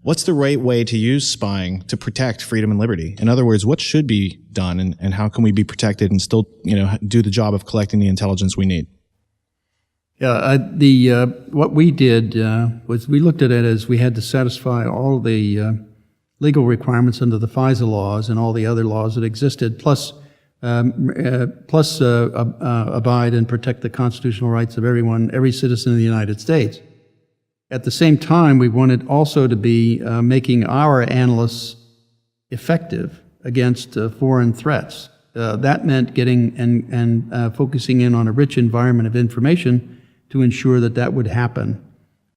What's the right way to use spying to protect freedom and liberty? In other words, what should be done, and how can we be protected and still, do the job of collecting the intelligence we need? Yeah, what we did was we looked at it as we had to satisfy all the legal requirements under the FISA laws and all the other laws that existed, plus abide and protect the constitutional rights of every citizen of the United States. At the same time, we wanted also to be making our analysts effective against foreign threats. That meant getting and focusing in on a rich environment of information to ensure that that would happen.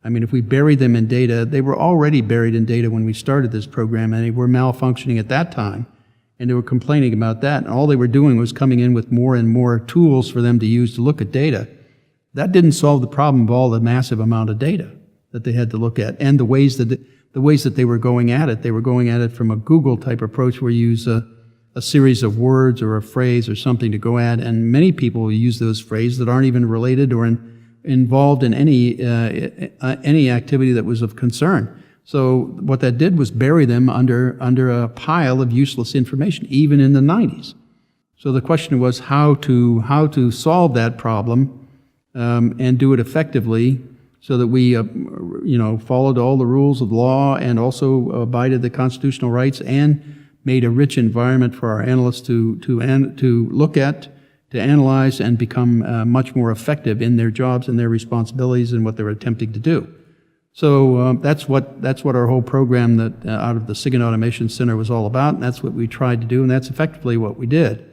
I mean, if we buried them in data, they were already buried in data when we started this program, and they were malfunctioning at that time, and they were complaining about that, and all they were doing was coming in with more and more tools for them to use to look at data. That didn't solve the problem of all the massive amount of data that they had to look at, and the ways that they were going at it. They were going at it from a Google-type approach where you use a series of words or a phrase or something to go at, and many people use those phrases that aren't even related or involved in any activity that was of concern. So what that did was bury them under a pile of useless information, even in the 90s. So the question was how to solve that problem and do it effectively, so that we followed all the rules of law and also abided the constitutional rights and made a rich environment for our analysts to look at, to analyze, and become much more effective in their jobs and their responsibilities and what they're attempting to do. So that's what our whole program that out of the SIGINT Automation Center was all about, and that's what we tried to do, and that's effectively what we did.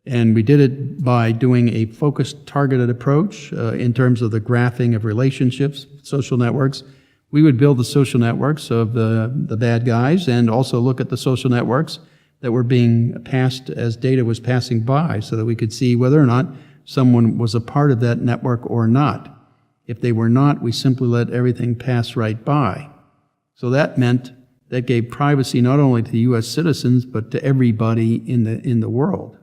And we did it by doing a focused, targeted approach in terms of the graphing of relationships, social networks. We would build the social networks of the bad guys and also look at the social networks that were being passed as data was passing by, so that we could see whether or not someone was a part of that network or not. If they were not, we simply let everything pass right by. So that gave privacy not only to U.S. citizens, but to everybody in the world.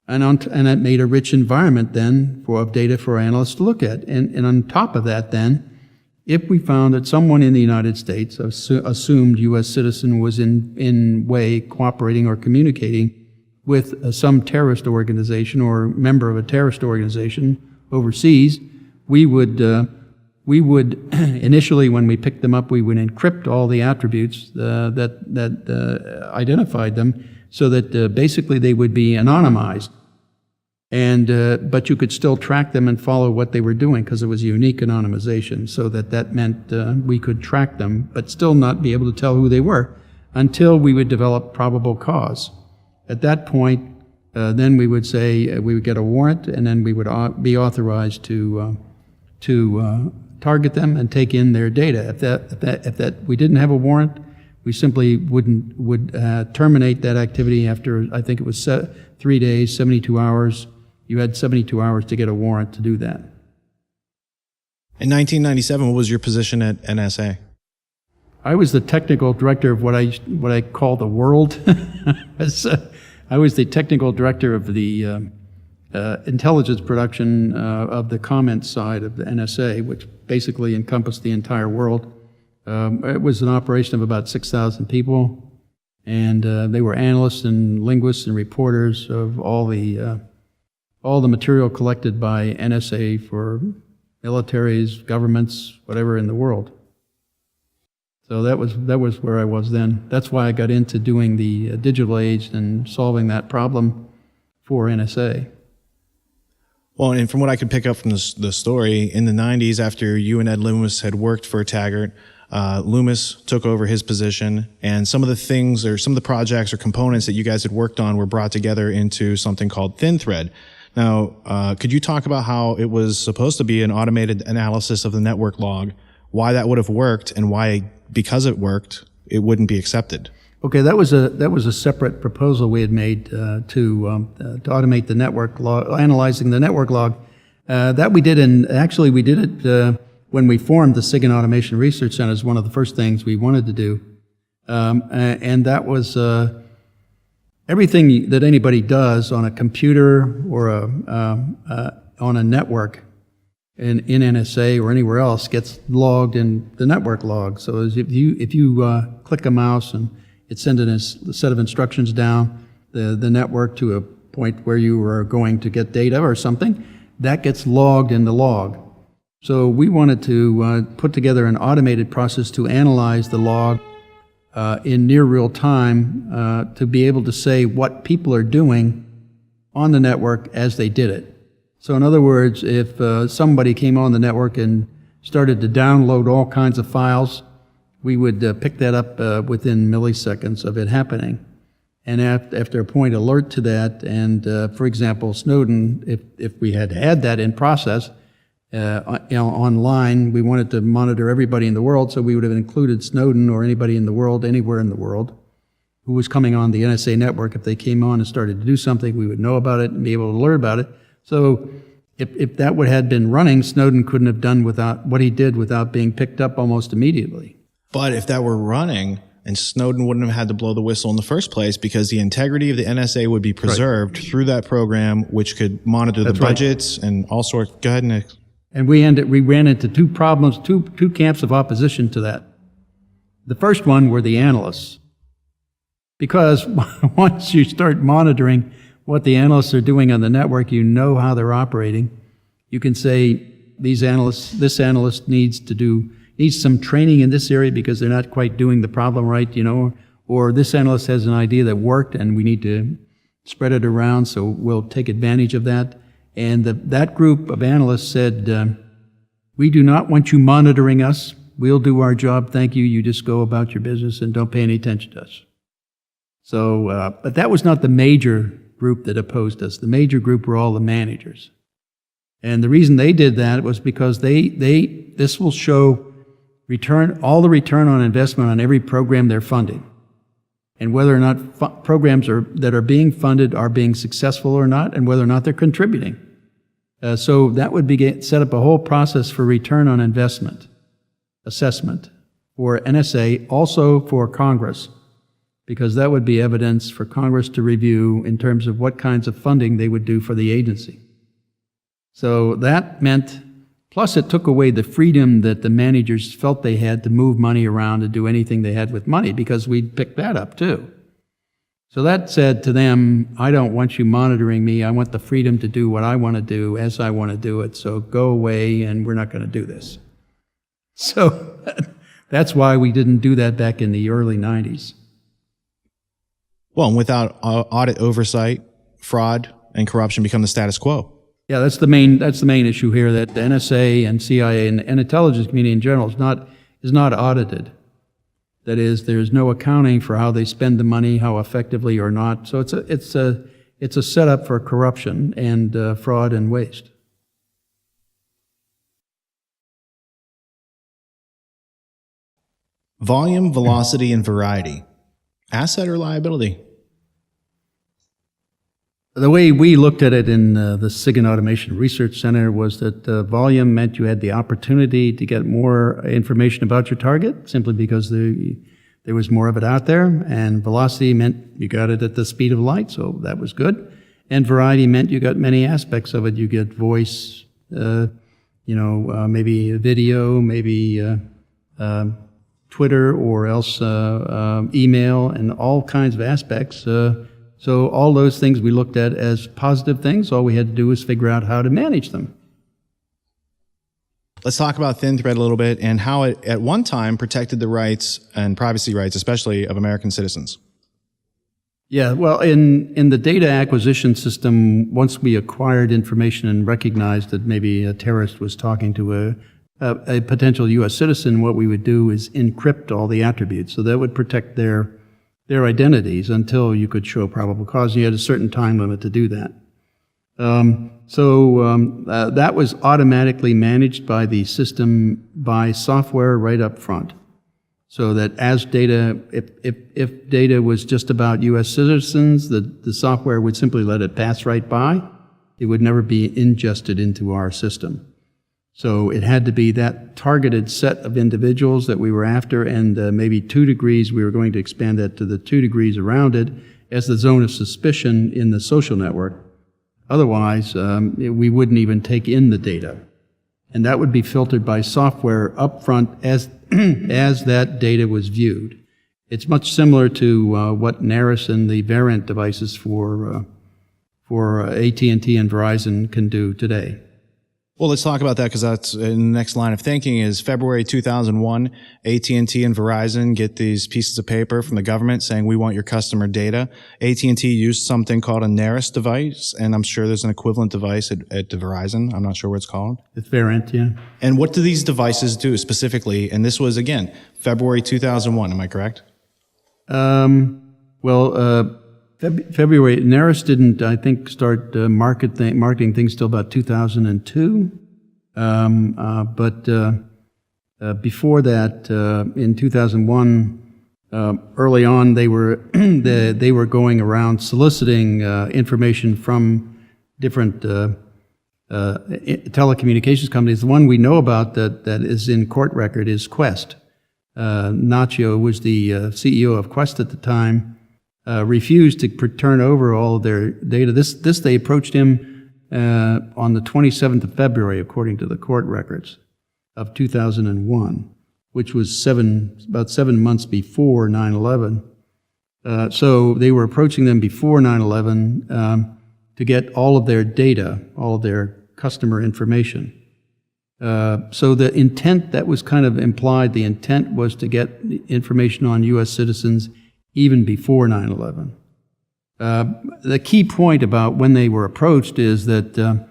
And that made a rich environment then of data for analysts to look at. And on top of that then, if we found that someone in the United States, assumed U.S. citizen, was in way cooperating or communicating with some terrorist organization or member of a terrorist organization overseas, we would initially, when we picked them up, we would encrypt all the attributes that identified them, so that basically they would be anonymized. But you could still track them and follow what they were doing, because it was unique anonymization, so that meant we could track them, but still not be able to tell who they were until we would develop probable cause. At that point, then we would say we would get a warrant, and then we would be authorized to target them and take in their data. If we didn't have a warrant, we simply would terminate that activity after, I think it was 3 days, 72 hours. You had 72 hours to get a warrant to do that. In 1997, what was your position at NSA? I was the technical director of what I call the world. I was the technical director of the intelligence production of the comment side of the NSA, which basically encompassed the entire world. It was an operation of about 6,000 people, and they were analysts and linguists and reporters of all the material collected by NSA for militaries, governments, whatever in the world. So that was where I was then. That's why I got into doing the digital age and solving that problem for NSA. Well, and from what I could pick up from the story, in the 90s, after you and Ed Loomis had worked for Taggart, Loomis took over his position, and some of the things or some of the projects or components that you guys had worked on were brought together into something called ThinThread. Now, could you talk about how it was supposed to be an automated analysis of the network log, why that would have worked, and why, because it worked, it wouldn't be accepted? Okay, that was a separate proposal we had made to automate the network log, analyzing the network log. That we did, and actually we did it when we formed the SIGINT Automation Research Center. Is one of the first things we wanted to do, and that was everything that anybody does on a computer or on a network in NSA or anywhere else gets logged in the network log. So if you click a mouse and it's sending a set of instructions down the network to a point where you are going to get data or something, that gets logged in the log. So we wanted to put together an automated process to analyze the log in near real time to be able to say what people are doing on the network as they did it. So in other words, if somebody came on the network and started to download all kinds of files, we would pick that up within milliseconds of it happening. And after a point alert to that, and for example, Snowden, if we had had that in process online, we wanted to monitor everybody in the world, so we would have included Snowden or anybody in the world, anywhere in the world, who was coming on the NSA network. If they came on and started to do something, we would know about it and be able to learn about it. So if that had been running, Snowden couldn't have done without what he did without being picked up almost immediately. But if that were running, and Snowden wouldn't have had to blow the whistle in the first place, because the integrity of the NSA would be preserved through that program, which could monitor the budgets and all sorts. Go ahead, Nick. And we ran into two problems, two camps of opposition to that. The first one were the analysts. Because once you start monitoring what the analysts are doing on the network, you know how they're operating. You can say, this analyst needs some training in this area because they're not quite doing the problem right, or this analyst has an idea that worked and we need to spread it around, so we'll take advantage of that. And that group of analysts said, we do not want you monitoring us. We'll do our job, thank you. You just go about your business and don't pay any attention to us. So, but that was not the major group that opposed us. The major group were all the managers. And the reason they did that was because this will show all the return on investment on every program they're funding, and whether or not programs that are being funded are being successful or not, and whether or not they're contributing. So that would set up a whole process for return on investment assessment for NSA, also for Congress, because that would be evidence for Congress to review in terms of what kinds of funding they would do for the agency. So that meant, plus it took away the freedom that the managers felt they had to move money around and do anything they had with money, because we'd pick that up too. So that said to them, I don't want you monitoring me. I want the freedom to do what I want to do as I want to do it. So go away, and we're not going to do this. So that's why we didn't do that back in the early 90s. Well, and without audit oversight, fraud and corruption become the status quo. Yeah, that's the main issue here, that the NSA and CIA and intelligence community in general is not audited. That is, there's no accounting for how they spend the money, how effectively or not. So it's a setup for corruption and fraud and waste. Volume, velocity, and variety. Asset or liability? The way we looked at it in the SIGINT Automation Research Center was that volume meant you had the opportunity to get more information about your target, simply because there was more of it out there, and velocity meant you got it at the speed of light, so that was good. And variety meant you got many aspects of it. You get voice, maybe video, maybe Twitter, or else email, and all kinds of aspects. So all those things we looked at as positive things. All we had to do was figure out how to manage them. Let's talk about Thin Thread a little bit and how it at one time protected the rights and privacy rights, especially of American citizens. Yeah, well, in the data acquisition system, once we acquired information and recognized that maybe a terrorist was talking to a potential U.S. citizen, what we would do is encrypt all the attributes. So that would protect their identities until you could show probable cause. You had a certain time limit to do that. That was automatically managed by the system by software right up front. So that as data, if data was just about U.S. citizens, the software would simply let it pass right by. It would never be ingested into our system. So it had to be that targeted set of individuals that we were after, and maybe 2 degrees, we were going to expand that to the 2 degrees around it as the zone of suspicion in the social network. Otherwise, we wouldn't even take in the data. and that would be filtered by software upfront as as that data was viewed. It's much similar to what Naris and the Variant devices for AT&T and Verizon can do today. Well, let's talk about that, because that's in the next line of thinking is February 2001, AT&T and Verizon get these pieces of paper from the government saying, we want your customer data. AT&T used something called a Naris device, and I'm sure there's an equivalent device at Verizon. I'm not sure what it's called. It's Variant, yeah. And what do these devices do specifically? And this was, again, February 2001, am I correct? February, Naris didn't, I think, start marketing things till about 2002. Before that, in 2001, early on, they were they were going around soliciting information from different telecommunications companies. The one we know about that is in court record is Quest. Nacho was the CEO of Quest at the time. Refused to turn over all of their data. This they approached him on the 27th of February, according to the court records of 2001, which was about 7 months before 9/11. So they were approaching them before 9/11 to get all of their data, all of their customer information. So the intent that was kind of implied, the intent was to get information on U.S. citizens even before 9/11. The key point about when they were approached is that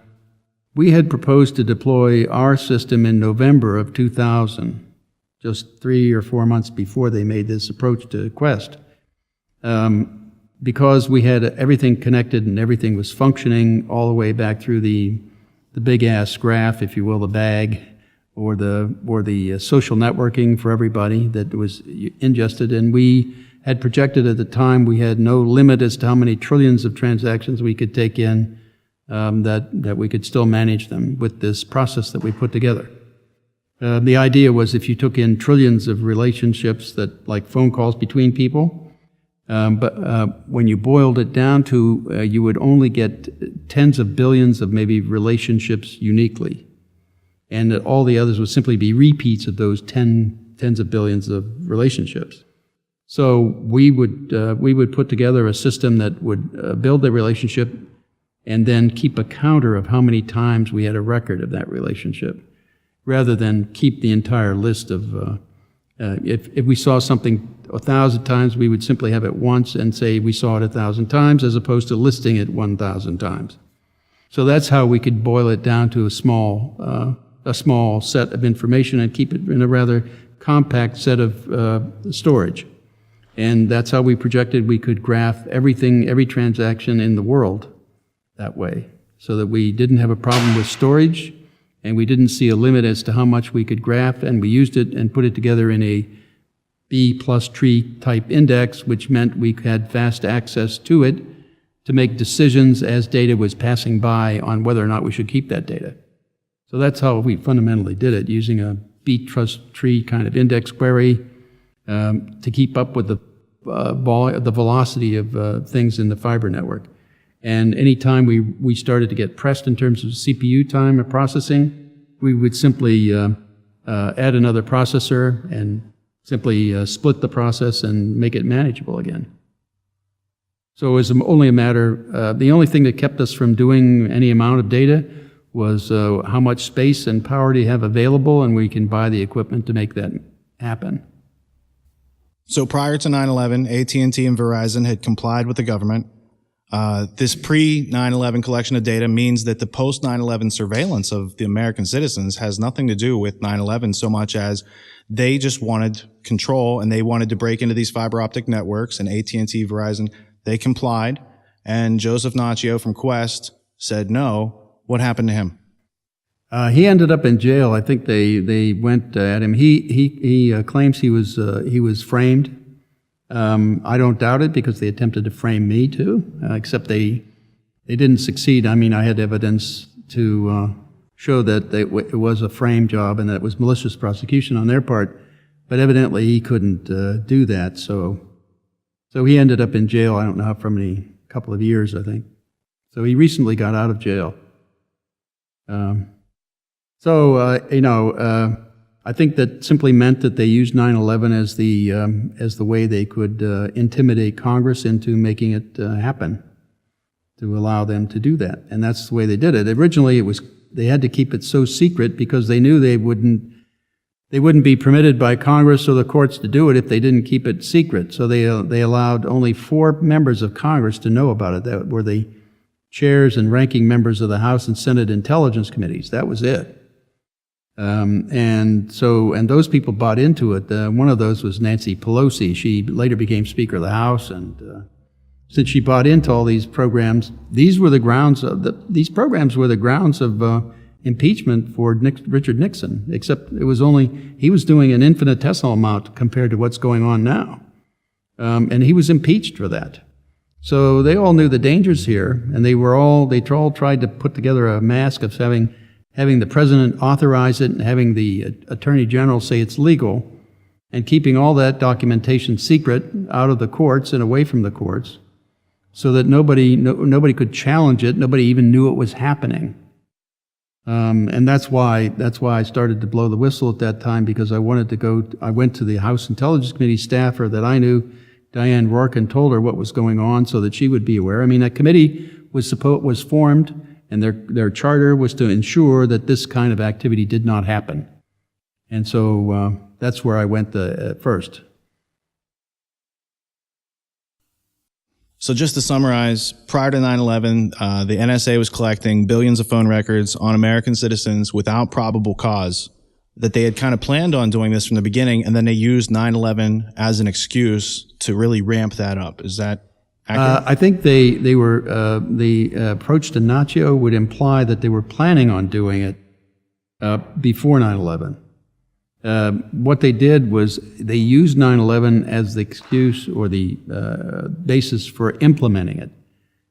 we had proposed to deploy our system in November of 2000, just 3 or 4 months before they made this approach to Quest. Because we had everything connected and everything was functioning all the way back through the big-ass graph, if you will, the bag, or the social networking for everybody that was ingested, and we had projected at the time we had no limit as to how many trillions of transactions we could take in, that we could still manage them with this process that we put together. The idea was if you took in trillions of relationships, that like phone calls between people, but when you boiled it down to, you would only get tens of billions of maybe relationships uniquely, and that all the others would simply be repeats of those tens of billions of relationships. So we would put together a system that would build the relationship and then keep a counter of how many times we had a record of that relationship, rather than keep the entire list of, if we saw something 1,000 times, we would simply have it once and say we saw it 1,000 times, as opposed to listing it 1,000 times. So that's how we could boil it down to a small set of information and keep it in a rather compact set of storage. And that's how we projected we could graph everything, every transaction in the world that way, so that we didn't have a problem with storage, and we didn't see a limit as to how much we could graph, and we used it and put it together in a B plus tree type index, which meant we had fast access to it to make decisions as data was passing by on whether or not we should keep that data. So that's how we fundamentally did it, using a B plus tree kind of index query to keep up with the velocity of things in the fiber network. And anytime we started to get pressed in terms of CPU time or processing, we would simply add another processor and simply split the process and make it manageable again. So it was only a matter, the only thing that kept us from doing any amount of data was how much space and power do you have available, and we can buy the equipment to make that happen. So prior to 9/11, AT&T and Verizon had complied with the government. This pre-9/11 collection of data means that the post-9/11 surveillance of the American citizens has nothing to do with 9/11 so much as they just wanted control, and they wanted to break into these fiber optic networks, and AT&T, Verizon, they complied, and Joseph Naccio from Quest said no. What happened to him? He ended up in jail. I think they went at him. He claims he was framed. I don't doubt it, because they attempted to frame me too, except they didn't succeed. I mean, I had evidence to show that it was a frame job and that it was malicious prosecution on their part, but evidently he couldn't do that. So he ended up in jail. I don't know for many, couple of years, I think. So he recently got out of jail. So, I think that simply meant that they used 9/11 as the way they could intimidate Congress into making it happen, to allow them to do that. And that's the way they did it. Originally, they had to keep it so secret because they knew they wouldn't be permitted by Congress or the courts to do it if they didn't keep it secret. So they allowed only 4 members of Congress to know about it. That were the chairs and ranking members of the House and Senate Intelligence Committees. That was it. And those people bought into it. One of those was Nancy Pelosi. She later became Speaker of the House, and since she bought into all these programs, these programs were the grounds of impeachment for Richard Nixon. Except he was doing an infinitesimal amount compared to what's going on now, and he was impeached for that. So they all knew the dangers here, and they all tried to put together a mask of having the president authorize it and having the attorney general say it's legal, and keeping all that documentation secret out of the courts and away from the courts, so that nobody could challenge it. Nobody even knew it was happening. And that's why I started to blow the whistle at that time, because I went to the House Intelligence Committee staffer that I knew, Diane Rourke, and told her what was going on so that she would be aware. I mean, that committee was formed, and their charter was to ensure that this kind of activity did not happen. And so that's where I went first. So just to summarize, prior to 9/11, the NSA was collecting billions of phone records on American citizens without probable cause, that they had kind of planned on doing this from the beginning, and then they used 9/11 as an excuse to really ramp that up. Is that accurate? I think they were, the approach to Nacho would imply that they were planning on doing it before 9/11. What they did was they used 9/11 as the excuse or the basis for implementing it.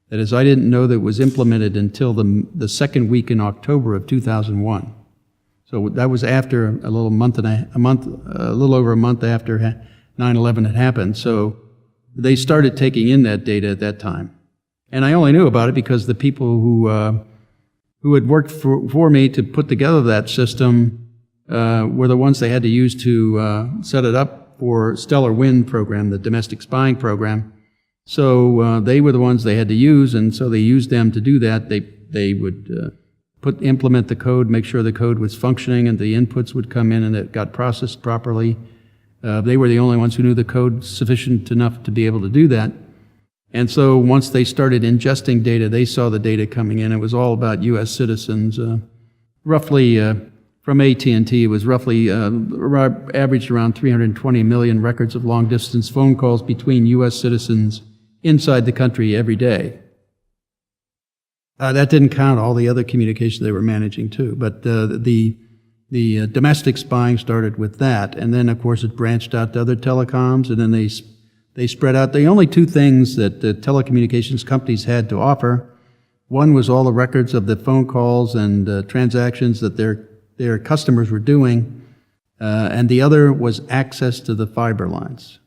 That is, I didn't know that it was implemented until the second week in October of 2001. So that was after a little over a month after 9/11 had happened. So they started taking in that data at that time. And I only knew about it because the people who had worked for me to put together that system were the ones they had to use to set it up for Stellar Wind program, the domestic spying program. So they were the ones they had to use, and so they used them to do that. They would implement the code, make sure the code was functioning, and the inputs would come in and it got processed properly. They were the only ones who knew the code sufficient enough to be able to do that. And so once they started ingesting data, they saw the data coming in. It was all about U.S. citizens. Roughly, from AT&T, it was roughly averaged around 320 million records of long-distance phone calls between U.S. citizens inside the country every day. That didn't count all the other communications they were managing too, but the domestic spying started with that, and then of course it branched out to other telecoms, and then they spread out. The only two things that the telecommunications companies had to offer, one was all the records of the phone calls and transactions that their customers were doing, and the other was access to the fiber lines.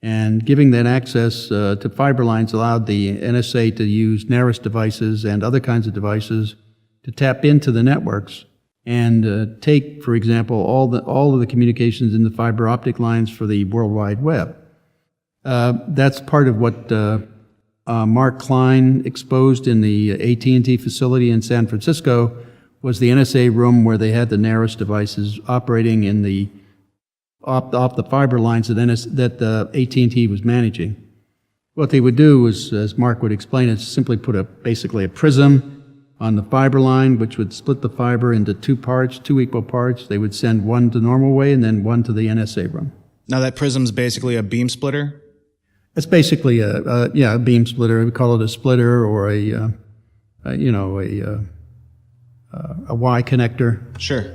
And giving that access to fiber lines allowed the NSA to use NARIS devices and other kinds of devices to tap into the networks and take, for example, all of the communications in the fiber optic lines for the World Wide Web. That's part of what Mark Klein exposed in the AT&T facility in San Francisco, was the NSA room where they had the NARIS devices operating in the off the fiber lines that AT&T was managing. What they would do was, as Mark would explain, is simply put basically a prism on the fiber line, which would split the fiber into two equal parts. They would send one to normal way and then one to the NSA room. Now that prism's basically a beam splitter? It's basically a beam splitter. We call it a splitter or a Y connector. Sure.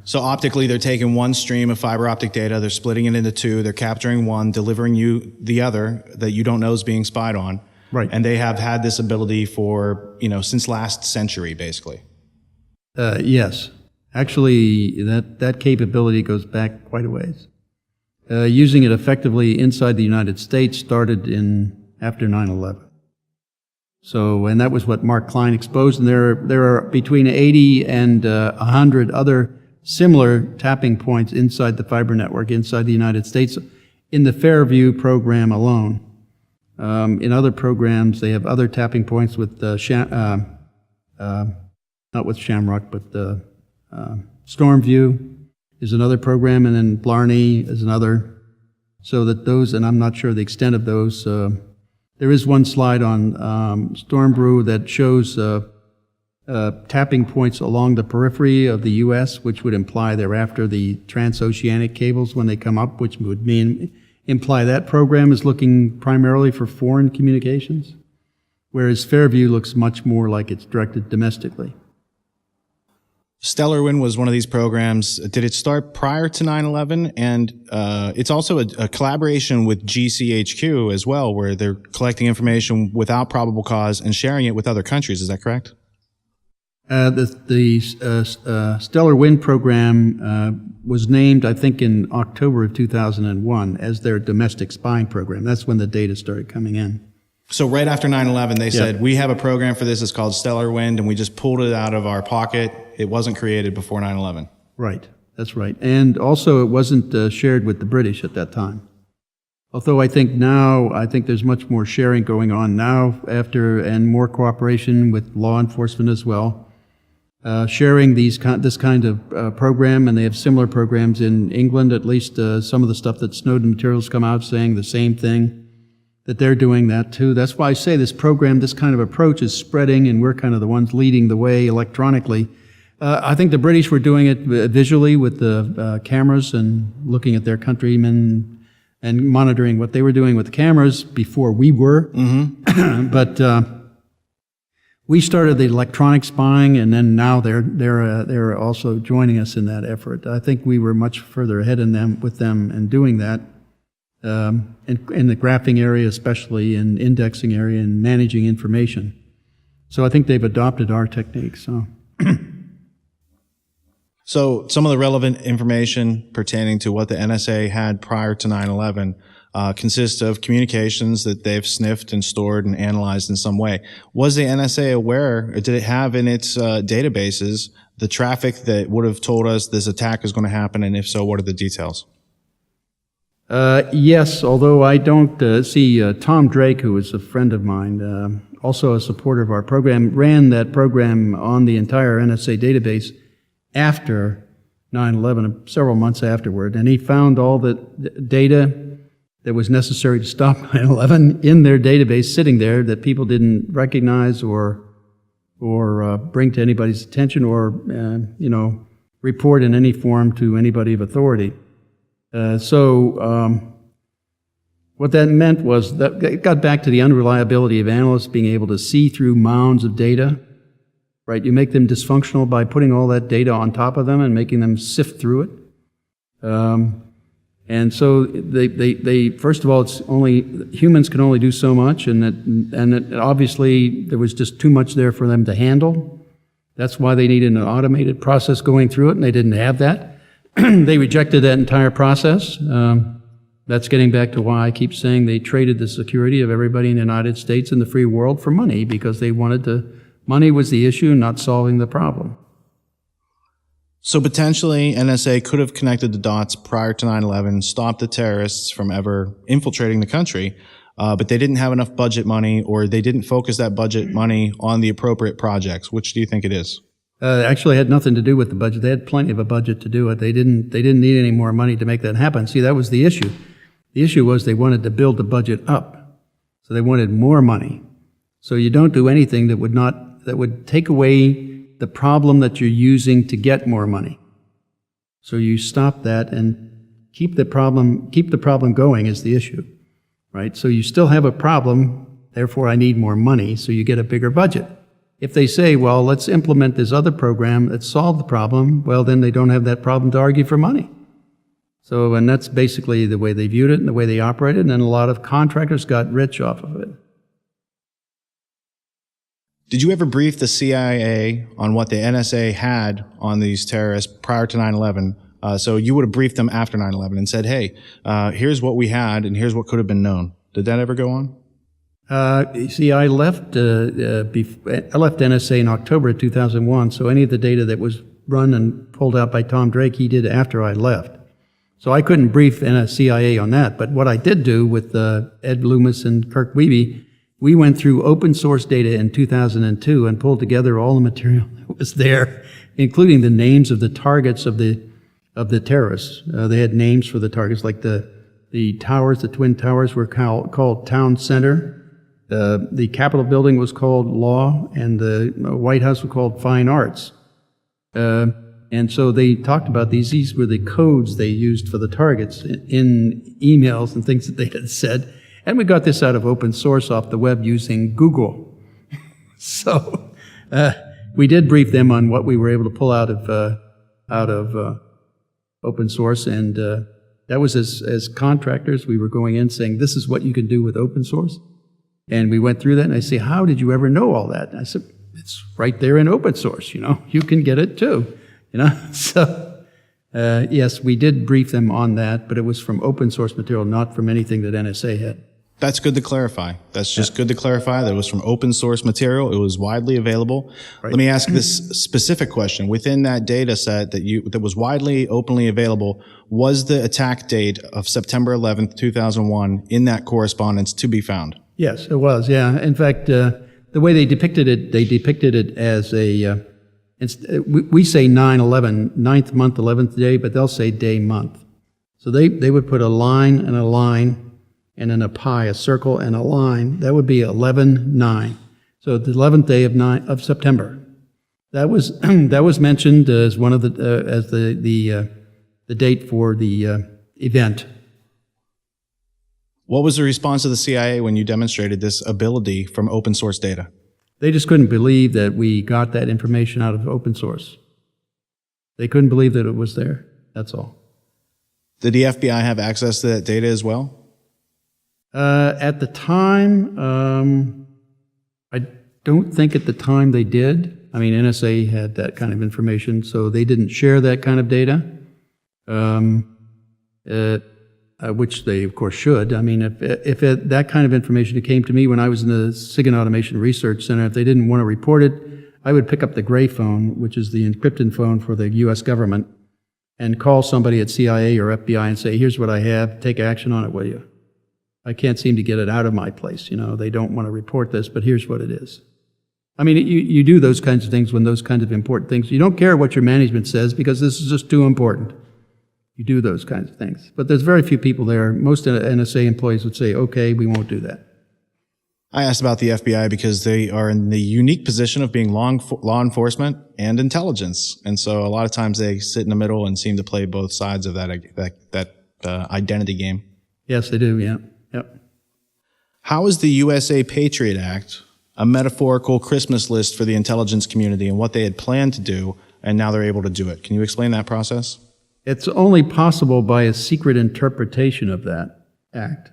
So optically, they're taking one stream of fiber optic data, they're splitting it into two, they're capturing one, delivering you the other that you don't know is being spied on. Right. And they have had this ability for, since last century, basically. Yes. Actually, that capability goes back quite a ways. Using it effectively inside the United States started after 9/11. So, and that was what Mark Klein exposed, and there are between 80 and 100 other similar tapping points inside the fiber network inside the United States in the Fairview program alone. In other programs, they have other tapping points with not with Shamrock, but Stormview is another program, and then Blarney is another. So that those, and I'm not sure the extent of those. There is one slide on Stormbrew that shows tapping points along the periphery of the U.S., which would imply they're after the transoceanic cables when they come up, which would imply that program is looking primarily for foreign communications, whereas Fairview looks much more like it's directed domestically. Stellar Wind was one of these programs. Did it start prior to 9/11? And it's also a collaboration with GCHQ as well, where they're collecting information without probable cause and sharing it with other countries. Is that correct? The Stellar Wind program was named, I think, in October of 2001 as their domestic spying program. That's when the data started coming in. So right after 9/11, they said, we have a program for this. It's called Stellar Wind, and we just pulled it out of our pocket. It wasn't created before 9/11. Right. That's right. And also, it wasn't shared with the British at that time. Although I think there's much more sharing going on now and more cooperation with law enforcement as well. Sharing this kind of program, and they have similar programs in England, at least some of the stuff that Snowden materials come out saying the same thing, that they're doing that too. That's why I say this program, this kind of approach is spreading, and we're kind of the ones leading the way electronically. I think the British were doing it visually with the cameras and looking at their countrymen and monitoring what they were doing with the cameras before we were. Mm-hmm. But we started the electronic spying, and then now they're also joining us in that effort. I think we were much further ahead with them in doing that. In the graphing area, especially in indexing area and managing information. So I think they've adopted our techniques. So some of the relevant information pertaining to what the NSA had prior to 9/11 consists of communications that they've sniffed and stored and analyzed in some way. Was the NSA aware, or did it have in its databases the traffic that would have told us this attack is going to happen, and if so, what are the details? Yes, although I don't see Tom Drake, who is a friend of mine, also a supporter of our program, ran that program on the entire NSA database after 9/11, several months afterward, and he found all the data that was necessary to stop 9/11 in their database, sitting there, that people didn't recognize or bring to anybody's attention or report in any form to anybody of authority. What that meant was that it got back to the unreliability of analysts being able to see through mounds of data, right? You make them dysfunctional by putting all that data on top of them and making them sift through it. And so they first of all, it's only, humans can only do so much, and that obviously there was just too much there for them to handle. That's why they needed an automated process going through it, and they didn't have that. They rejected that entire process. That's getting back to why I keep saying they traded the security of everybody in the United States and the free world for money, because they wanted money was the issue, not solving the problem. So potentially NSA could have connected the dots prior to 9/11, stopped the terrorists from ever infiltrating the country, but they didn't have enough budget money, or they didn't focus that budget money on the appropriate projects. Which do you think it is? Actually, it had nothing to do with the budget. They had plenty of a budget to do it. They didn't need any more money to make that happen. See, that was the issue. The issue was they wanted to build the budget up. So they wanted more money. So you don't do anything that would take away the problem that you're using to get more money. So you stop that and keep the problem going is the issue, right? So you still have a problem, therefore I need more money, so you get a bigger budget. If they say, well, let's implement this other program that solved the problem, well, then they don't have that problem to argue for money. So, and that's basically the way they viewed it and the way they operated, and then a lot of contractors got rich off of it. Did you ever brief the CIA on what the NSA had on these terrorists prior to 9/11? So you would have briefed them after 9/11 and said, hey, here's what we had and here's what could have been known. Did that ever go on? You see, I left NSA in October of 2001, so any of the data that was run and pulled out by Tom Drake, he did after I left. So I couldn't brief CIA on that, but what I did do with Ed Loomis and Kirk Wiebe, we went through open source data in 2002 and pulled together all the material that was there, including the names of the targets of the terrorists. They had names for the targets, like the towers, the Twin Towers were called Town Center. The Capitol building was called Law, and the White House was called Fine Arts. And so they talked about these. These were the codes they used for the targets in emails and things that they had said. And we got this out of open source off the web using Google. So we did brief them on what we were able to pull out of open source, and that was as contractors. We were going in saying, this is what you can do with open source. And we went through that, and I say, how did you ever know all that? And I said, it's right there in open source, you can get it too, So, yes, we did brief them on that, but it was from open source material, not from anything that NSA had. That's good to clarify. That's just good to clarify that it was from open source material. It was widely available. Right. Let me ask this specific question. Within that data set that was widely, openly available, was the attack date of September 11th, 2001 in that correspondence to be found? Yes, it was, yeah. In fact, the way they depicted it as we say 9/11, 9th month, 11th day, but they'll say day month. So they would put a line and a line, and then a pi, a circle and a line. That would be 11/9. So the 11th day of September. That was mentioned as one of the date for the event. What was the response of the CIA when you demonstrated this ability from open source data? They just couldn't believe that we got that information out of open source. They couldn't believe that it was there. That's all. Did the FBI have access to that data as well? At the time, I don't think at the time they did. I mean, NSA had that kind of information, so they didn't share that kind of data, which they, of course, should. I mean, if that kind of information came to me when I was in the SIGINT Automation Research Center, if they didn't want to report it, I would pick up the gray phone, which is the encrypted phone for the U.S. government, and call somebody at CIA or FBI and say, here's what I have, take action on it, will you? I can't seem to get it out of my place. They don't want to report this, but here's what it is. I mean, you do those kinds of things when those kinds of important things. You don't care what your management says because this is just too important. You do those kinds of things. But there's very few people there. Most NSA employees would say, okay, we won't do that. I asked about the FBI because they are in the unique position of being law enforcement and intelligence. And so a lot of times they sit in the middle and seem to play both sides of that identity game. Yes, they do, yeah. Yep. How is the USA Patriot Act a metaphorical Christmas list for the intelligence community and what they had planned to do, and now they're able to do it? Can you explain that process? It's only possible by a secret interpretation of that act.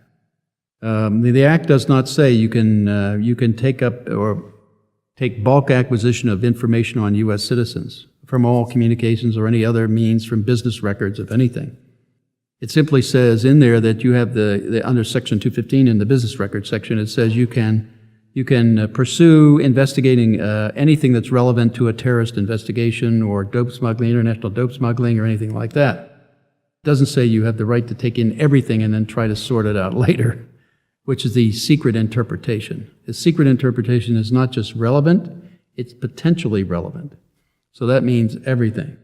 The act does not say you can take up or take bulk acquisition of information on U.S. citizens from all communications or any other means, from business records of anything. It simply says in there that you have under Section 215 in the business record section, it says you can pursue investigating anything that's relevant to a terrorist investigation or dope smuggling, international dope smuggling, or anything like that. It doesn't say you have the right to take in everything and then try to sort it out later, which is the secret interpretation. The secret interpretation is not just relevant, it's potentially relevant. So that means everything.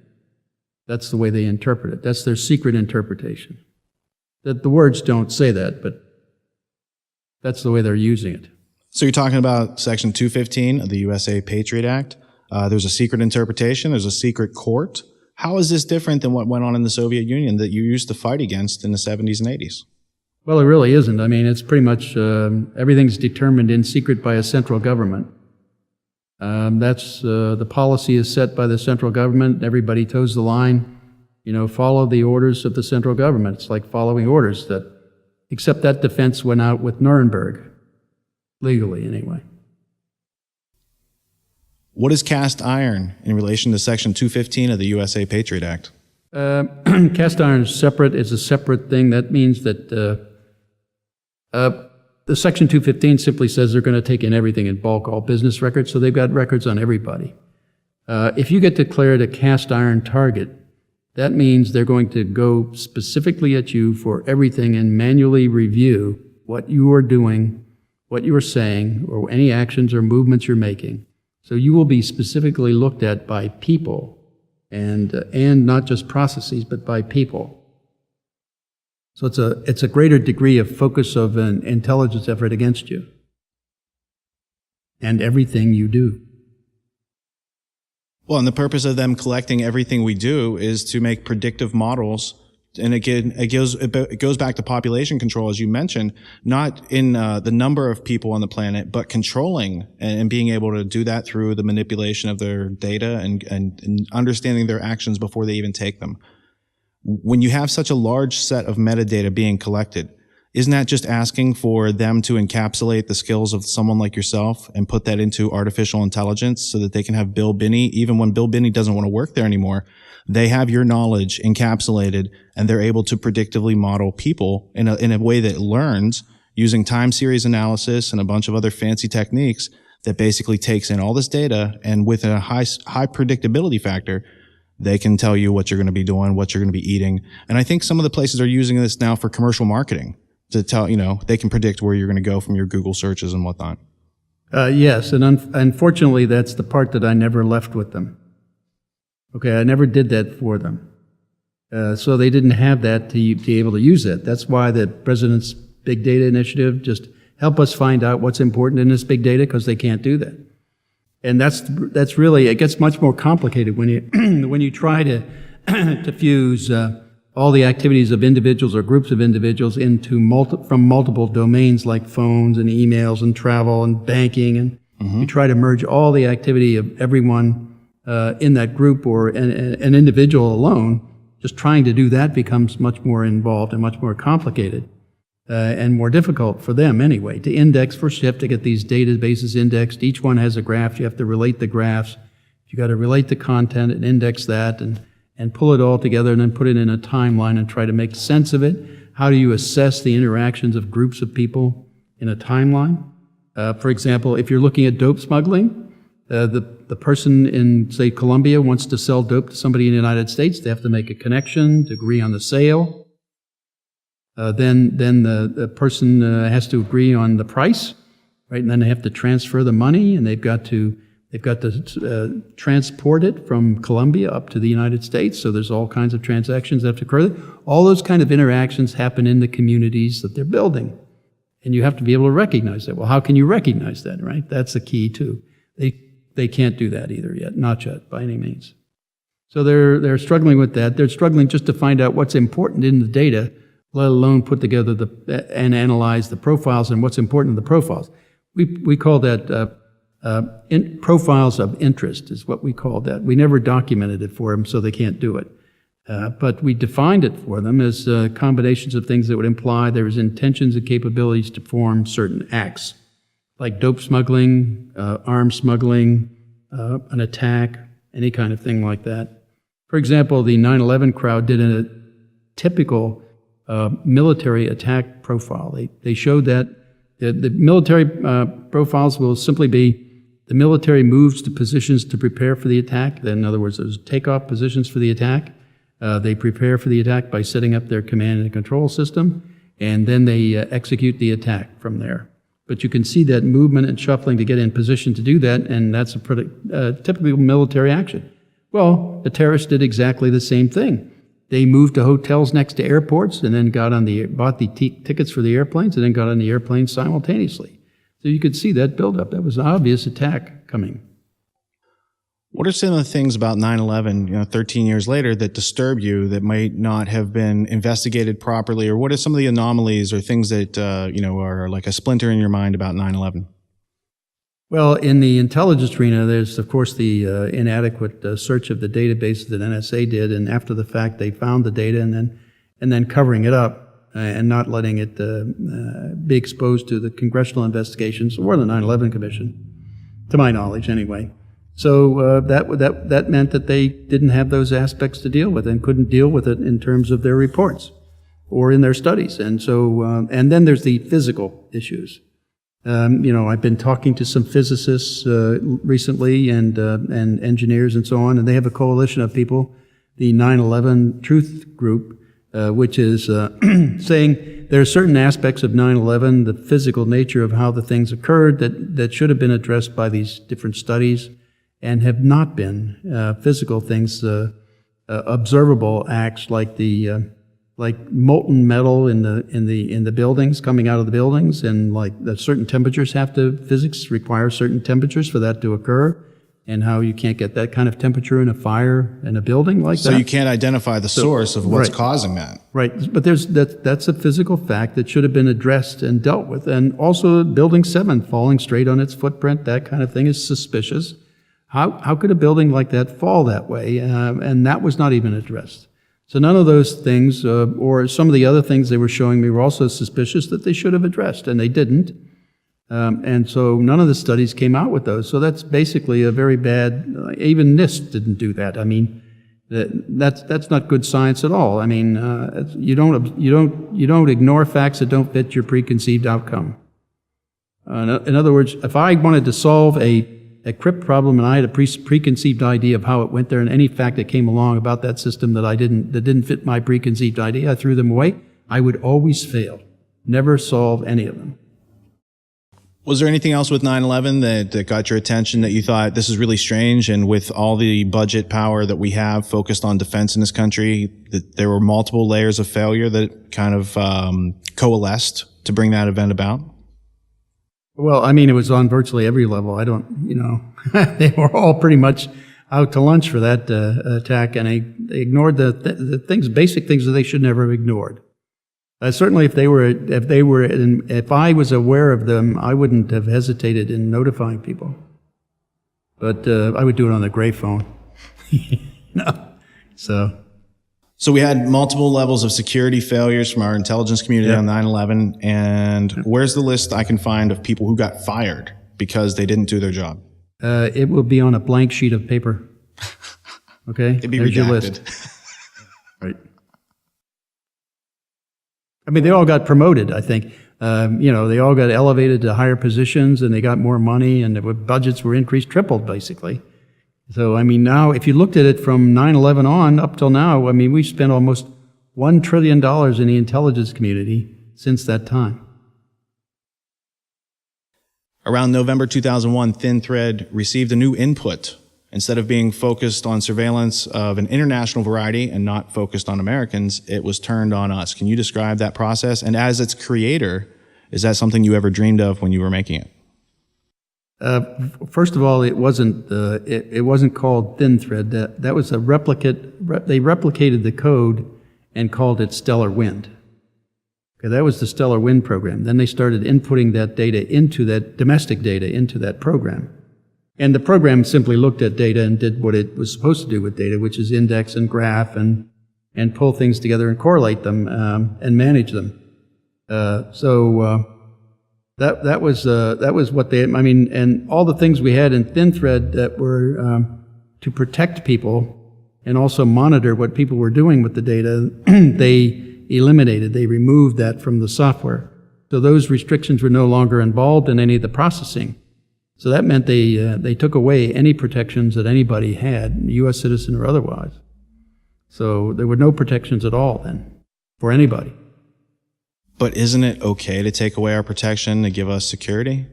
That's the way they interpret it. That's their secret interpretation. That the words don't say that, but that's the way they're using it. So you're talking about Section 215 of the USA Patriot Act. There's a secret interpretation. There's a secret court. How is this different than what went on in the Soviet Union that you used to fight against in the 70s and 80s? Well, it really isn't. I mean, it's pretty much everything's determined in secret by a central government. The policy is set by the central government. Everybody toes the line. Follow the orders of the central government. It's like following orders. Except that defense went out with Nuremberg, legally anyway. What is cast iron in relation to Section 215 of the USA Patriot Act? Cast iron is separate. It's a separate thing. That means that the Section 215 simply says they're going to take in everything in bulk, all business records, so they've got records on everybody. If you get declared a cast iron target, that means they're going to go specifically at you for everything and manually review what you are doing, what you are saying, or any actions or movements you're making. So you will be specifically looked at by people, and not just processes, but by people. So it's a greater degree of focus of an intelligence effort against you and everything you do. Well, and the purpose of them collecting everything we do is to make predictive models. And again, it goes back to population control, as you mentioned, not in the number of people on the planet, but controlling and being able to do that through the manipulation of their data and understanding their actions before they even take them. When you have such a large set of metadata being collected, isn't that just asking for them to encapsulate the skills of someone like yourself and put that into artificial intelligence so that they can have Bill Binney, even when Bill Binney doesn't want to work there anymore, they have your knowledge encapsulated and they're able to predictively model people in a way that learns using time series analysis and a bunch of other fancy techniques that basically takes in all this data, and with a high predictability factor, they can tell you what you're going to be doing, what you're going to be eating. And I think some of the places are using this now for commercial marketing to tell, they can predict where you're going to go from your Google searches and whatnot. Yes, and unfortunately, that's the part that I never left with them. Okay, I never did that for them. So they didn't have that to be able to use it. That's why the President's Big Data Initiative just help us find out what's important in this big data, because they can't do that. And that's really, it gets much more complicated when you when you try to to fuse all the activities of individuals or groups of individuals into from multiple domains like phones and emails and travel and banking, and you try to merge all the activity of everyone in that group or an individual alone. Just trying to do that becomes much more involved and much more complicated and more difficult for them anyway. To index, first you have to get these databases indexed. Each one has a graph. You have to relate the graphs. You got to relate the content and index that and pull it all together and then put it in a timeline and try to make sense of it. How do you assess the interactions of groups of people in a timeline? For example, if you're looking at dope smuggling, the person in, say, Colombia wants to sell dope to somebody in the United States. They have to make a connection to agree on the sale. Then the person has to agree on the price, right? And then they have to transfer the money, and they've got to transport it from Colombia up to the United States. So there's all kinds of transactions that have to occur. All those kind of interactions happen in the communities that they're building, and you have to be able to recognize that. Well, how can you recognize that, right? That's the key too. They can't do that either yet, not yet by any means. So they're struggling with that. They're struggling just to find out what's important in the data, let alone put together and analyze the profiles and what's important in the profiles. We call that profiles of interest is what we call that. We never documented it for them, so they can't do it. But we defined it for them as combinations of things that would imply there is intentions and capabilities to perform certain acts, like dope smuggling, arms smuggling, an attack, any kind of thing like that. For example, the 9/11 crowd did a typical military attack profile. They showed that the military profiles will simply be the military moves to positions to prepare for the attack. In other words, there's takeoff positions for the attack. They prepare for the attack by setting up their command and control system, and then they execute the attack from there. But you can see that movement and shuffling to get in position to do that, and that's a typical military action. Well, the terrorists did exactly the same thing. They moved to hotels next to airports and then bought the tickets for the airplanes and then got on the airplanes simultaneously. So you could see that buildup. That was an obvious attack coming. What are some of the things about 9/11, 13 years later, that disturb you that might not have been investigated properly? Or what are some of the anomalies or things that, are like a splinter in your mind about 9/11? Well, in the intelligence arena, there's, of course, the inadequate search of the databases that NSA did, and after the fact, they found the data and then covering it up and not letting it be exposed to the congressional investigations or the 9/11 Commission, to my knowledge, anyway. So that meant that they didn't have those aspects to deal with and couldn't deal with it in terms of their reports. or in their studies. And so, and then there's the physical issues. I've been talking to some physicists recently and engineers and so on, and they have a coalition of people, the 9/11 Truth Group, which is saying there are certain aspects of 9/11, the physical nature of how the things occurred, that should have been addressed by these different studies and have not been. Physical things, observable acts like molten metal in the buildings, coming out of the buildings, and like that certain temperatures physics requires certain temperatures for that to occur, and how you can't get that kind of temperature in a fire in a building like that. So you can't identify the source of what's causing that. Right, but that's a physical fact that should have been addressed and dealt with. And also Building 7 falling straight on its footprint, that kind of thing is suspicious. How could a building like that fall that way? And that was not even addressed. So none of those things, or some of the other things they were showing me, were also suspicious that they should have addressed, and they didn't. And so none of the studies came out with those. So that's basically a very bad. Even NIST didn't do that. I mean, that's not good science at all. I mean, you don't ignore facts that don't fit your preconceived outcome. In other words, if I wanted to solve a crypt problem and I had a preconceived idea of how it went there, and any fact that came along about that system that didn't fit my preconceived idea, I threw them away, I would always fail. Never solve any of them. Was there anything else with 9/11 that got your attention that you thought this is really strange? And with all the budget power that we have focused on defense in this country, that there were multiple layers of failure that kind of coalesced to bring that event about? Well, I mean, it was on virtually every level. They were all pretty much out to lunch for that attack, and they ignored the basic things that they should never have ignored. Certainly, if I was aware of them, I wouldn't have hesitated in notifying people. But I would do it on the gray phone. So we had multiple levels of security failures from our intelligence community on 9/11. And where's the list I can find of people who got fired because they didn't do their job? It will be on a blank sheet of paper. Okay? It'd be There's your redacted. list. Right. I mean, they all got promoted, I think. They all got elevated to higher positions, and they got more money, and the budgets were increased, tripled, basically. So, I mean, now, if you looked at it from 9/11 on up till now, I mean, we've spent almost $1 trillion in the intelligence community since that time. Around November 2001, Thin Thread received a new input. Instead of being focused on surveillance of an international variety and not focused on Americans, it was turned on us. Can you describe that process? And as its creator, is that something you ever dreamed of when you were making it? First of all, it wasn't called Thin Thread. That was a replicate. They replicated the code and called it Stellar Wind. Okay, that was the Stellar Wind program. Then they started inputting that data into that domestic data into that program. And the program simply looked at data and did what it was supposed to do with data, which is index and graph and pull things together and correlate them and manage them. That was what they. I mean, and all the things we had in Thin Thread that were to protect people and also monitor what people were doing with the data, they eliminated. They removed that from the software. So those restrictions were no longer involved in any of the processing. So that meant they took away any protections that anybody had, U.S. citizen or otherwise. So there were no protections at all then for anybody. But isn't it okay to take away our protection to give us security?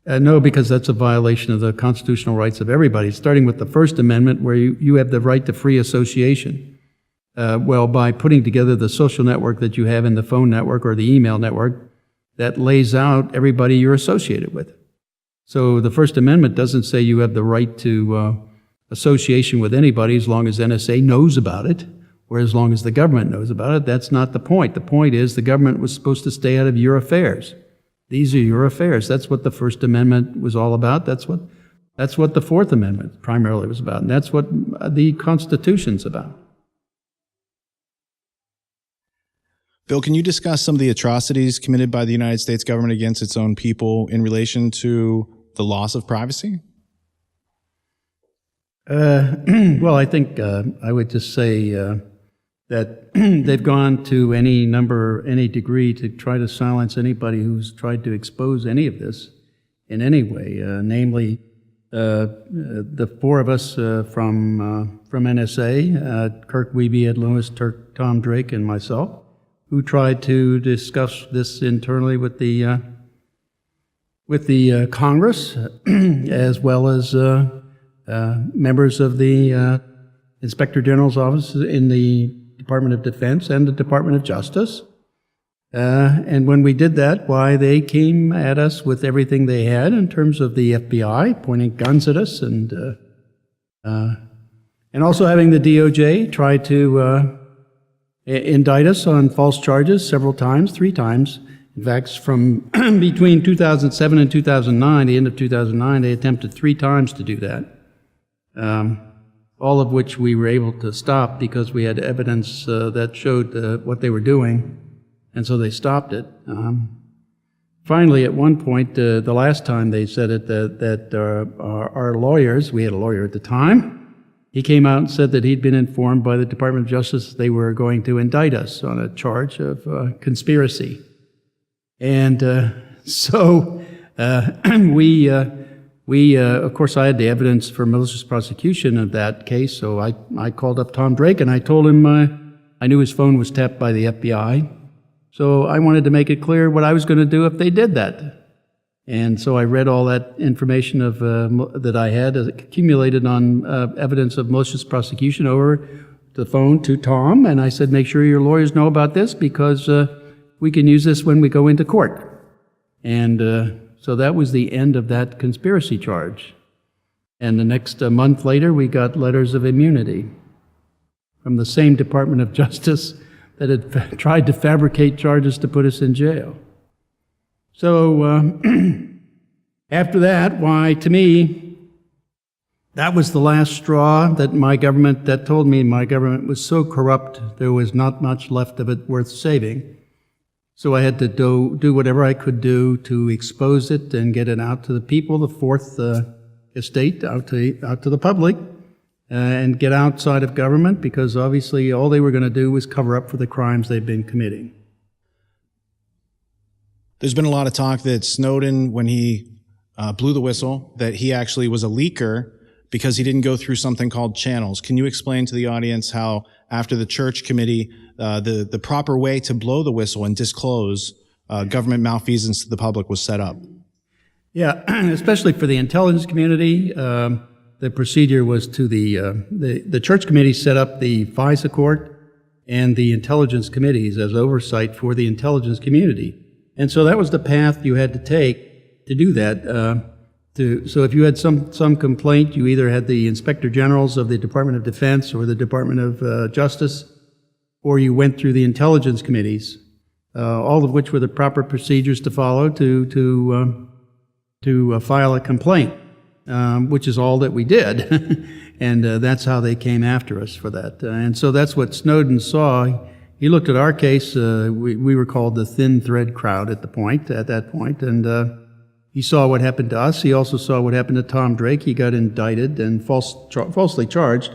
No, because that's a violation of the constitutional rights of everybody, starting with the First Amendment, where you have the right to free association. By putting together the social network that you have in the phone network or the email network, that lays out everybody you're associated with. So the First Amendment doesn't say you have the right to association with anybody as long as NSA knows about it, or as long as the government knows about it. That's not the point. The point is the government was supposed to stay out of your affairs. These are your affairs. That's what the First Amendment was all about. That's what the Fourth Amendment primarily was about, and that's what the Constitution's about. Bill, can you discuss some of the atrocities committed by the United States government against its own people in relation to the loss of privacy? Well, I think I would just say that they've gone to any degree to try to silence anybody who's tried to expose any of this in any way, namely the four of us from NSA, Kirk Wiebe, Ed Lewis, Tom Drake, and myself, who tried to discuss this internally with the Congress, as well as members of the Inspector General's office in the Department of Defense and the Department of Justice. And when we did that, why, they came at us with everything they had in terms of the FBI pointing guns at us, and also having the DOJ try to indict us on false charges several times, 3 times. In fact, from between 2007 and 2009, the end of 2009, they attempted 3 times to do that, all of which we were able to stop because we had evidence that showed what they were doing, and so they stopped it. Finally, at one point, the last time they said it, that our lawyers, we had a lawyer at the time, he came out and said that he'd been informed by the Department of Justice they were going to indict us on a charge of conspiracy. And so we, of course, I had the evidence for malicious prosecution of that case, so I called up Tom Drake and I told him I knew his phone was tapped by the FBI, so I wanted to make it clear what I was going to do if they did that. And so I read all that information that I had accumulated on evidence of malicious prosecution over the phone to Tom, and I said, make sure your lawyers know about this because we can use this when we go into court. And so that was the end of that conspiracy charge. And the next month later, we got letters of immunity from the same Department of Justice that had tried to fabricate charges to put us in jail. So after that, why, to me, that was the last straw that told me my government was so corrupt, there was not much left of it worth saving. So I had to do whatever I could do to expose it and get it out to the people, the Fourth Estate, out to the public, and get outside of government, because obviously all they were going to do was cover up for the crimes they've been committing. There's been a lot of talk that Snowden, when he blew the whistle, that he actually was a leaker because he didn't go through something called channels. Can you explain to the audience how, after the church committee, the proper way to blow the whistle and disclose government malfeasance to the public was set up? Yeah, especially for the intelligence community, the procedure was to the church committee set up the FISA court and the intelligence committees as oversight for the intelligence community. And so that was the path you had to take to do that. So if you had some complaint, you either had the inspector generals of the Department of Defense or the Department of Justice, or you went through the intelligence committees, all of which were the proper procedures to follow to file a complaint, which is all that we did. And that's how they came after us for that. And so that's what Snowden saw. He looked at our case. We were called the thin thread crowd at that point, and he saw what happened to us. He also saw what happened to Tom Drake. He got indicted and falsely charged.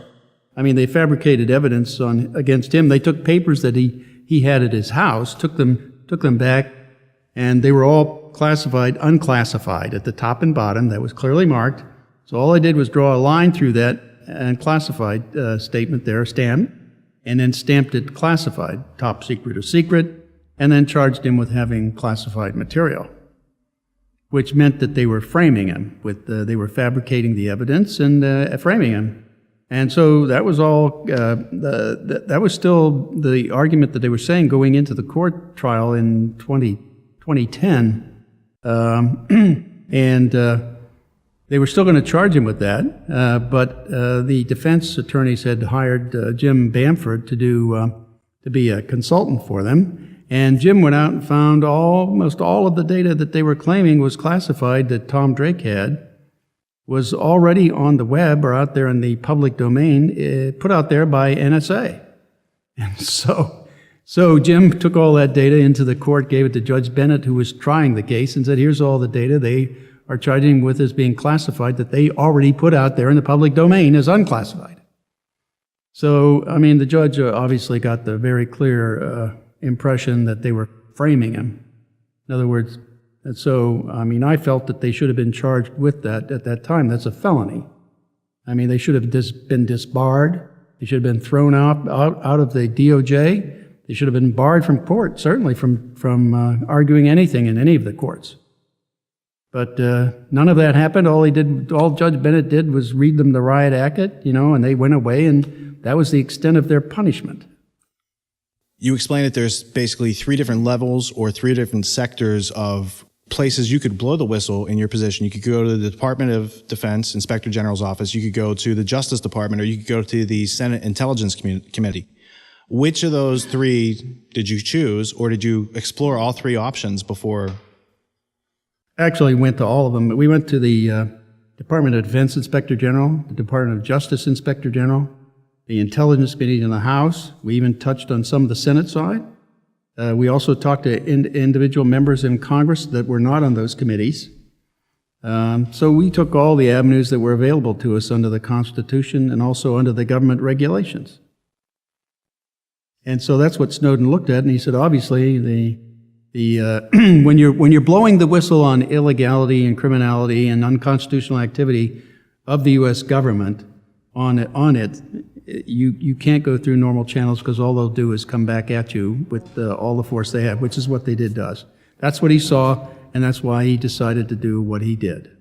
I mean, they fabricated evidence against him. They took papers that he had at his house, took them back, and they were all classified, unclassified at the top and bottom. That was clearly marked. So all I did was draw a line through that unclassified statement there, stamp, and then stamped it classified, top secret or secret, and then charged him with having classified material, which meant that they were framing him. They were fabricating the evidence and framing him. And so that was all, that was still the argument that they were saying going into the court trial in 2010. And they were still going to charge him with that, but the defense attorneys had hired Jim Bamford to be a consultant for them. And Jim went out and found almost all of the data that they were claiming was classified that Tom Drake had was already on the web or out there in the public domain, put out there by NSA. And so Jim took all that data into the court, gave it to Judge Bennett, who was trying the case, and said, here's all the data they are charging him with as being classified that they already put out there in the public domain as unclassified. So, I mean, the judge obviously got the very clear impression that they were framing him. In other words, and so, I mean, I felt that they should have been charged with that at that time. That's a felony. I mean, they should have been disbarred. They should have been thrown out of the DOJ. They should have been barred from court, certainly from arguing anything in any of the courts. But none of that happened. All Judge Bennett did was read them the riot act, and they went away, and that was the extent of their punishment. You explained that there's basically 3 different levels or 3 different sectors of places you could blow the whistle in your position. You could go to the Department of Defense, Inspector General's office. You could go to the Justice Department, or you could go to the Senate Intelligence Committee. Which of those 3 did you choose, or did you explore all 3 options before? Actually, we went to all of them. We went to the Department of Defense Inspector General, the Department of Justice Inspector General, the Intelligence Committee in the House. We even touched on some of the Senate side. We also talked to individual members in Congress that were not on those committees. So we took all the avenues that were available to us under the Constitution and also under the government regulations. And so that's what Snowden looked at, and he said, obviously, when you're blowing the whistle on illegality and criminality and unconstitutional activity of the U.S. government on it, you can't go through normal channels, because all they'll do is come back at you with all the force they have, which is what they did to us. That's what he saw, and that's why he decided to do what he did.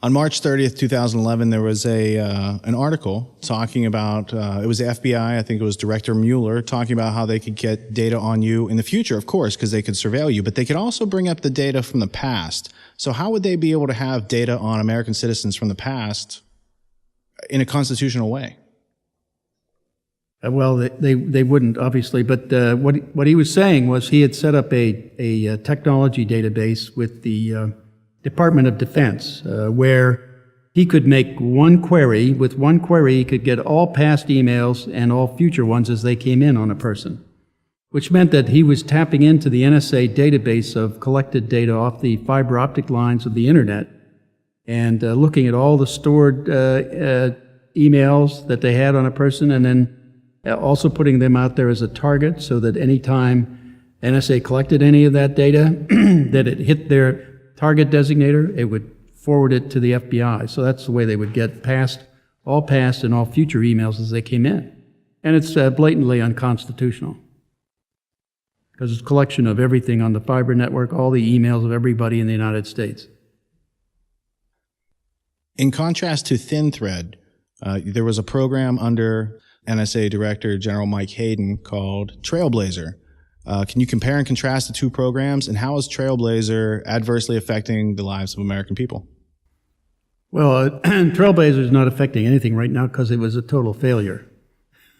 On March 30th, 2011, there was an article talking about, it was the FBI, I think it was Director Mueller, talking about how they could get data on you in the future, of course, because they could surveil you, but they could also bring up the data from the past. So how would they be able to have data on American citizens from the past in a constitutional way? Well, they wouldn't, obviously, but what he was saying was he had set up a technology database with the Department of Defense, where he could make one query. With one query, he could get all past emails and all future ones as they came in on a person, which meant that he was tapping into the NSA database of collected data off the fiber optic lines of the internet and looking at all the stored emails that they had on a person, and then also putting them out there as a target so that anytime NSA collected any of that data, that it hit their target designator, it would forward it to the FBI. So that's the way they would get all past and all future emails as they came in. And it's blatantly unconstitutional, because it's a collection of everything on the fiber network, all the emails of everybody in the United States. In contrast to ThinThread, there was a program under NSA Director General Mike Hayden called Trailblazer. Can you compare and contrast the 2 programs, and how is Trailblazer adversely affecting the lives of American people? Well, Trailblazer is not affecting anything right now because it was a total failure.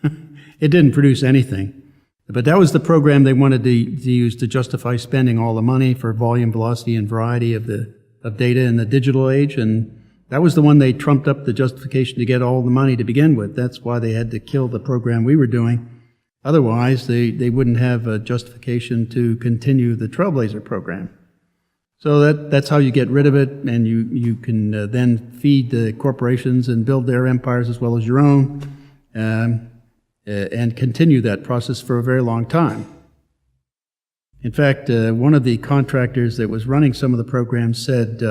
It didn't produce anything. But that was the program they wanted to use to justify spending all the money for volume, velocity, and variety of data in the digital age, and that was the one they trumped up the justification to get all the money to begin with. That's why they had to kill the program we were doing. Otherwise, they wouldn't have a justification to continue the Trailblazer program. So that's how you get rid of it, and you can then feed the corporations and build their empires as well as your own, and continue that process for a very long time. In fact, one of the contractors that was running some of the programs said,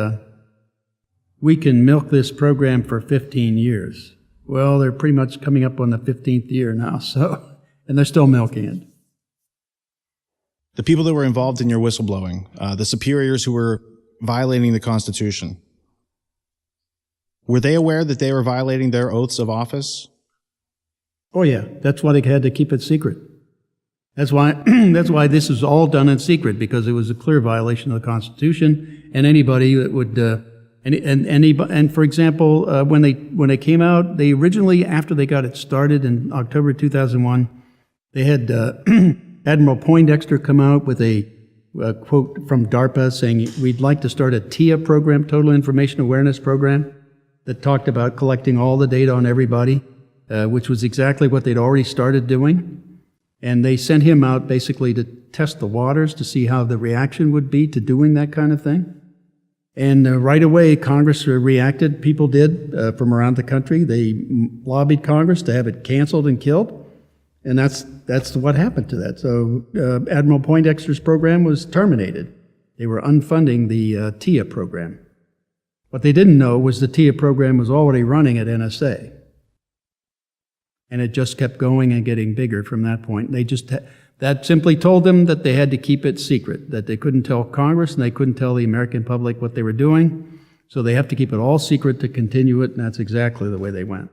we can milk this program for 15 years. Well, they're pretty much coming up on the 15th year now, and they're still milking it. The people that were involved in your whistleblowing, the superiors who were violating the Constitution, were they aware that they were violating their oaths of office? Oh yeah, that's why they had to keep it secret. That's why this is all done in secret, because it was a clear violation of the Constitution, and anybody that would and for example, when they came out, they originally, after they got it started in October 2001, they had Admiral Poindexter come out with a quote from DARPA saying, we'd like to start a TIA program, Total Information Awareness Program, that talked about collecting all the data on everybody, which was exactly what they'd already started doing. And they sent him out basically to test the waters to see how the reaction would be to doing that kind of thing. And right away, Congress reacted. People did from around the country. They lobbied Congress to have it canceled and killed. And that's what happened to that. So Admiral Poindexter's program was terminated. They were unfunding the TIA program. What they didn't know was the TIA program was already running at NSA. And it just kept going and getting bigger from that point. That simply told them that they had to keep it secret, that they couldn't tell Congress and they couldn't tell the American public what they were doing. So they have to keep it all secret to continue it, and that's exactly the way they went.